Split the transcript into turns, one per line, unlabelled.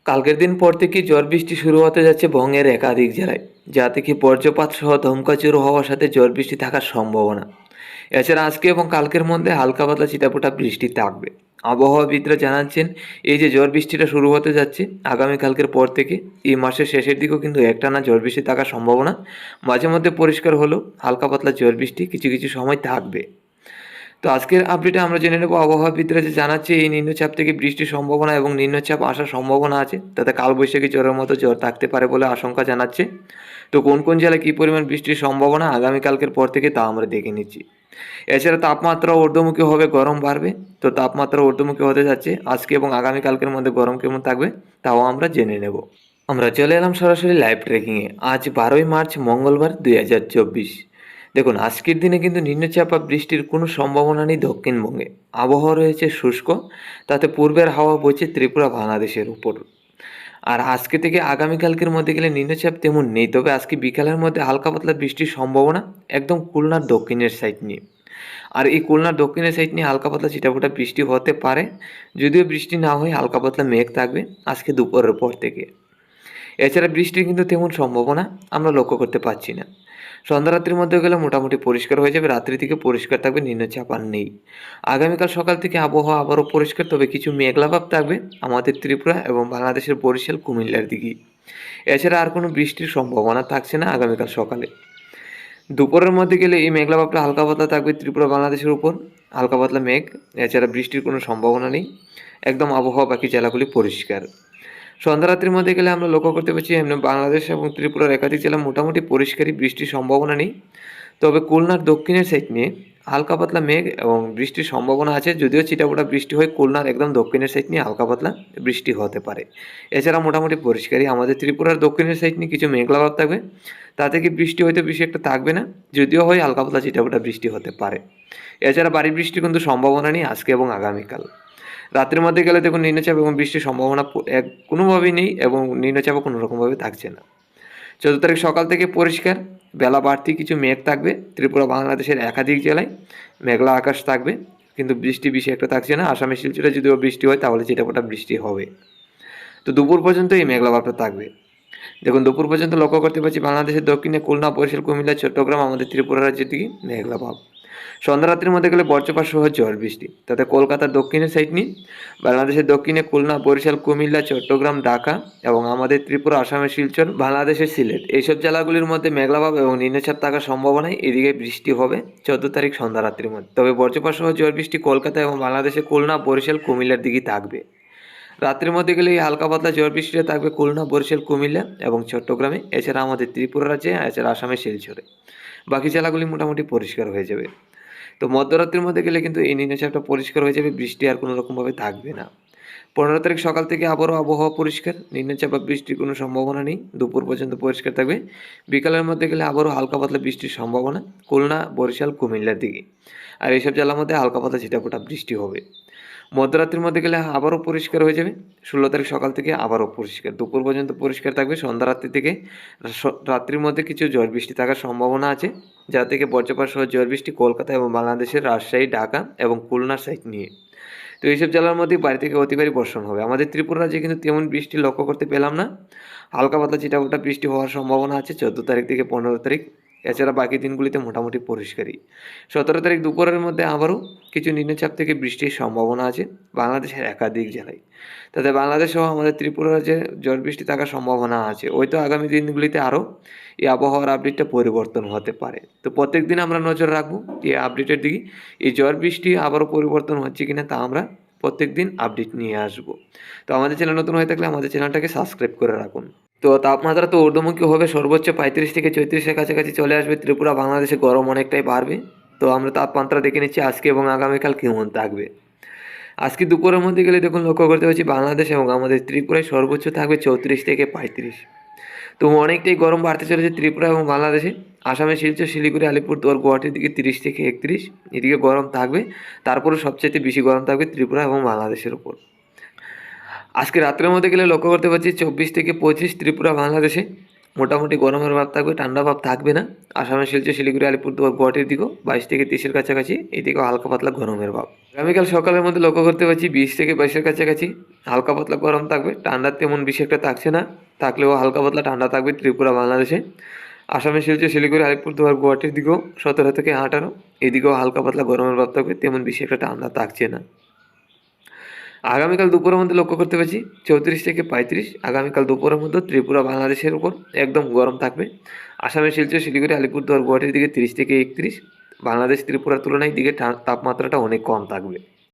কালকের দিন পর থেকেই ঝড় বৃষ্টি শুরু হতে যাচ্ছে বঙ্গের একাধিক জেলায়, যা থেকে বজ্রপাত সহ ধমকাচুরো হওয়ার সাথে ঝড় বৃষ্টি থাকার সম্ভাবনা। এছাড়া আজকে এবং কালকের মধ্যে হালকা পাতলা ছিটাফোঁটা বৃষ্টি থাকবে। আবহাওয়াবিদরা জানাচ্ছেন, এই যে ঝড় বৃষ্টিটা শুরু হতে যাচ্ছে আগামীকালকের পর থেকে, এই মাসের শেষের দিকেও কিন্তু একটানা ঝড় বৃষ্টি থাকার সম্ভাবনা। মাঝে মধ্যে পরিষ্কার হলেও হালকা পাতলা ঝড় বৃষ্টি কিছু কিছু সময় থাকবে। তো আজকের আপডেটে আমরা জেনে নেব আবহাওয়াবিদরা যে জানাচ্ছে এই নিম্নচাপ থেকে বৃষ্টির সম্ভাবনা এবং নিম্নচাপ আসার সম্ভাবনা আছে, তাতে কালবৈশাখী ঝড়ের মতো ঝড় থাকতে পারে বলে আশঙ্কা জানাচ্ছে। তো কোন কোন জেলায় কী পরিমাণ বৃষ্টির সম্ভাবনা আগামীকালকের পর থেকে তা আমরা দেখে নিচ্ছি। এছাড়া তাপমাত্রা ঊর্ধ্বমুখী হবে, গরম বাড়বে। তো তাপমাত্রা ঊর্ধ্বমুখী হতে যাচ্ছে আজকে এবং আগামীকালকের মধ্যে গরম কেমন থাকবে তাও আমরা জেনে নেব। আমরা চলে এলাম সরাসরি লাইভ ট্রেকিংয়ে। আজ 12ই মার্চ মঙ্গলবার 2024। দেখুন, আজকের দিনে কিন্তু নিম্নচাপ বা বৃষ্টির কোনো সম্ভাবনা নেই দক্ষিণবঙ্গে। আবহাওয়া রয়েছে শুষ্ক, তাতে পূর্বের হাওয়া বইছে ত্রিপুরা বাংলাদেশের উপর। আর আজকে থেকে আগামীকালকের মধ্যে গেলে নিম্নচাপ তেমন নেই, তবে আজকে বিকালের মধ্যে হালকা পাতলা বৃষ্টির সম্ভাবনা একদম খুলনার দক্ষিণের সাইড নিয়ে। আর এই খুলনার দক্ষিণের সাইড নিয়ে হালকা পাতলা ছিটাফোঁটা বৃষ্টি হতে পারে, যদিও বৃষ্টি না হয়ে হালকা পাতলা মেঘ থাকবে আজকে দুপুরের পর থেকে। এছাড়া বৃষ্টির কিন্তু তেমন সম্ভাবনা আমরা লক্ষ্য করতে পারছি না। সন্ধ্যা রাত্রির মধ্যে গেলে মোটামুটি পরিষ্কার হয়ে যাবে, রাত্রি থেকে পরিষ্কার থাকবে, নিম্নচাপ আর নেই। আগামীকাল সকাল থেকে আবহাওয়া আবারও পরিষ্কার, তবে কিছু মেঘলা ভাব থাকবে আমাদের ত্রিপুরা এবং বাংলাদেশের বরিশাল কুমিল্লার দিকে। এছাড়া আর কোনো বৃষ্টির সম্ভাবনা থাকছে না আগামীকাল সকালে। দুপুরের মধ্যে গেলে এই মেঘলা ভাবটা হালকা পাতলা থাকবে ত্রিপুরা বাংলাদেশের উপর, হালকা পাতলা মেঘ। এছাড়া বৃষ্টির কোনো সম্ভাবনা নেই, একদম আবহাওয়া বাকি জেলাগুলি পরিষ্কার। সন্ধ্যা রাত্রির মধ্যে গেলে আমরা লক্ষ্য করতে পারছি এমনি বাংলাদেশ এবং ত্রিপুরার একাধিক জেলা মোটামুটি পরিষ্কারই, বৃষ্টির সম্ভাবনা নেই। তবে খুলনার দক্ষিণের সাইড নিয়ে হালকা পাতলা মেঘ এবং বৃষ্টির সম্ভাবনা আছে, যদিও ছিটাফোঁটা বৃষ্টি হয় খুলনার একদম দক্ষিণের সাইড নিয়ে হালকা পাতলা বৃষ্টি হতে পারে। এছাড়া মোটামুটি পরিষ্কারই আমাদের ত্রিপুরার দক্ষিণের সাইড নিয়ে কিছু মেঘলা ভাব থাকবে, তা থেকে বৃষ্টি হয়তো বেশি একটা থাকবে না, যদিও হয় হালকা পাতলা ছিটাফোঁটা বৃষ্টি হতে পারে। এছাড়া ভারী বৃষ্টির কিন্তু সম্ভাবনা নেই আজকে এবং আগামীকাল। রাতের মধ্যে গেলে দেখুন নিম্নচাপ এবং বৃষ্টির সম্ভাবনা কোনোভাবেই নেই এবং নিম্নচাপও কোনো রকমভাবে থাকছে না। 14 তারিখ সকাল থেকে পরিষ্কার, বেলা বাড়তি কিছু মেঘ থাকবে ত্রিপুরা বাংলাদেশের একাধিক জেলায়, মেঘলা আকাশ থাকবে, কিন্তু বৃষ্টি বেশি একটা থাকছে না। আসামের শিলচরে যদিও বৃষ্টি হয় তাহলে ছিটাফোঁটা বৃষ্টি হবে। তো দুপুর পর্যন্ত এই মেঘলা ভাবটা থাকবে। দেখুন, দুপুর পর্যন্ত লক্ষ্য করতে পারছি বাংলাদেশের দক্ষিণে খুলনা, বরিশাল, কুমিল্লা, চট্টগ্রাম, আমাদের ত্রিপুরা রাজ্যের দিকে মেঘলা ভাব। সন্ধ্যা রাত্রির মধ্যে গেলে বজ্রপাত সহ ঝড় বৃষ্টি, তাতে কলকাতার দক্ষিণের সাইড নিয়ে বাংলাদেশের দক্ষিণে খুলনা, বরিশাল, কুমিল্লা, চট্টগ্রাম, ঢাকা এবং আমাদের ত্রিপুরা, আসামের শিলচর, বাংলাদেশের সিলেট, এইসব জেলাগুলির মধ্যে মেঘলাভাব এবং নিম্নচাপ থাকার সম্ভাবনায় এদিকে বৃষ্টি হবে 14 তারিখ সন্ধ্যা রাত্রির মধ্যে। তবে বজ্রপাত সহ ঝড় বৃষ্টি কলকাতা এবং বাংলাদেশের খুলনা, বরিশাল, কুমিল্লার দিকে থাকবে। রাত্রির মধ্যে গেলে এই হালকা পাতলা ঝড় বৃষ্টিটা থাকবে খুলনা, বরিশাল, কুমিল্লা এবং চট্টগ্রামে, এছাড়া আমাদের ত্রিপুরা রাজ্যে, এছাড়া আসামের শিলচরে। বাকি জেলাগুলি মোটামুটি পরিষ্কার হয়ে যাবে। তো মধ্যরাত্রির মধ্যে গেলে কিন্তু এই নিম্নচাপটা পরিষ্কার হয়ে যাবে, বৃষ্টি আর কোনো রকমভাবে থাকবে না। 15 তারিখ সকাল থেকে আবারও আবহাওয়া পরিষ্কার, নিম্নচাপ বা বৃষ্টির কোনো সম্ভাবনা নেই, দুপুর পর্যন্ত পরিষ্কার থাকবে। বিকালের মধ্যে গেলে আবারও হালকা পাতলা বৃষ্টির সম্ভাবনা খুলনা, বরিশাল, কুমিল্লার দিকে। আর এইসব জেলার মধ্যে হালকা পাতলা ছিটাফোঁটা বৃষ্টি হবে। মধ্যরাত্রির মধ্যে গেলে আবারও পরিষ্কার হয়ে যাবে। 16 তারিখ সকাল থেকে আবারও পরিষ্কার, দুপুর পর্যন্ত পরিষ্কার থাকবে। সন্ধ্যা রাত্রি থেকে রাত্রির মধ্যে কিছু ঝড় বৃষ্টি থাকার সম্ভাবনা আছে, যা থেকে বজ্রপাত সহ ঝড় বৃষ্টি কলকাতা এবং বাংলাদেশের রাজশাহী, ঢাকা এবং খুলনার সাইড নিয়ে। তো এইসব জেলার মধ্যে বাড়ি থেকে অতি ভারী বর্ষণ হবে। আমাদের ত্রিপুরা রাজ্যে কিন্তু তেমন বৃষ্টি লক্ষ্য করতে পেলাম না, হালকা পাতলা ছিটাফোঁটা বৃষ্টি হওয়ার সম্ভাবনা আছে 14 তারিখ থেকে 15 তারিখ। এছাড়া বাকি দিনগুলিতে মোটামুটি পরিষ্কারই। 17 তারিখ দুপুরের মধ্যে আবারও কিছু নিম্নচাপ থেকে বৃষ্টির সম্ভাবনা আছে বাংলাদেশের একাধিক জেলায়, তাতে বাংলাদেশ সহ আমাদের ত্রিপুরা রাজ্যে ঝড় বৃষ্টি থাকার সম্ভাবনা আছে। হয়তো আগামী দিনগুলিতে আরও এই আবহাওয়ার আপডেটটা পরিবর্তন হতে পারে। তো প্রত্যেক দিন আমরা নজর রাখবো এই আপডেটের দিকে, এই ঝড় বৃষ্টি আবারও পরিবর্তন হচ্ছে কিনা তা আমরা প্রত্যেক দিন আপডেট নিয়ে আসবো। তো আমাদের চ্যানেল নতুন হয়ে থাকলে আমাদের চ্যানেলটাকে সাবস্ক্রাইব করে রাখুন। তো তাপমাত্রা তো ঊর্ধ্বমুখী হবে, সর্বোচ্চ 35 থেকে 34-এর কাছাকাছি চলে আসবে ত্রিপুরা, বাংলাদেশে গরম অনেকটাই বাড়বে। তো আমরা তাপমাত্রা দেখে নিচ্ছি আজকে এবং আগামীকাল কেমন থাকবে। আজকে দুপুরের মধ্যে গেলে দেখুন লক্ষ্য করতে পারছি বাংলাদেশ এবং আমাদের ত্রিপুরায় সর্বোচ্চ থাকবে 34 থেকে 35। তো অনেকটাই গরম বাড়তে চলেছে ত্রিপুরা এবং বাংলাদেশে। আসামে শিলচর, শিলিগুড়ি, আলিপুরদুয়ার, গুয়াহাটির দিকে 30 থেকে 31, এদিকে গরম থাকবে। তারপরে সবচেয়ে বেশি গরম থাকবে ত্রিপুরা এবং বাংলাদেশের উপর। আজকে রাত্রের মধ্যে গেলে লক্ষ্য করতে পারছি 24 থেকে 25 ত্রিপুরা, বাংলাদেশে। মোটামুটি গরমের ভাব থাকবে, ঠান্ডা ভাব থাকবে না। আসামের শিলচর, শিলিগুড়ি, আলিপুরদুয়ার, গুয়াহাটির দিকেও 22 থেকে 23-এর কাছাকাছি, এদিকেও হালকা পাতলা গরমের ভাব। আগামীকাল সকালের মধ্যে লক্ষ্য করতে পারছি 20 থেকে 22-এর কাছাকাছি হালকা পাতলা গরম থাকবে। ঠান্ডা তেমন বেশি একটা থাকছে না, থাকলেও হালকা পাতলা ঠান্ডা থাকবে ত্রিপুরা, বাংলাদেশে। আসামের শিলচর, শিলিগুড়ি, আলিপুরদুয়ার, গুয়াহাটির দিকেও 17 থেকে 18, এদিকেও হালকা পাতলা গরমের ভাব থাকবে, তেমন বেশি একটা ঠান্ডা থাকছে না। আগামীকাল দুপুরের মধ্যে লক্ষ্য করতে পারছি 34 থেকে 35, আগামীকাল দুপুরের মধ্যে ত্রিপুরা, বাংলাদেশের উপর একদম গরম থাকবে। আসামের শিলচর, শিলিগুড়ি, আলিপুরদুয়ার, গুয়াহাটির দিকে 30 থেকে 31, বাংলাদেশ ত্রিপুরার তুলনায় দিকে তাপমাত্রাটা অনেক কম থাকবে।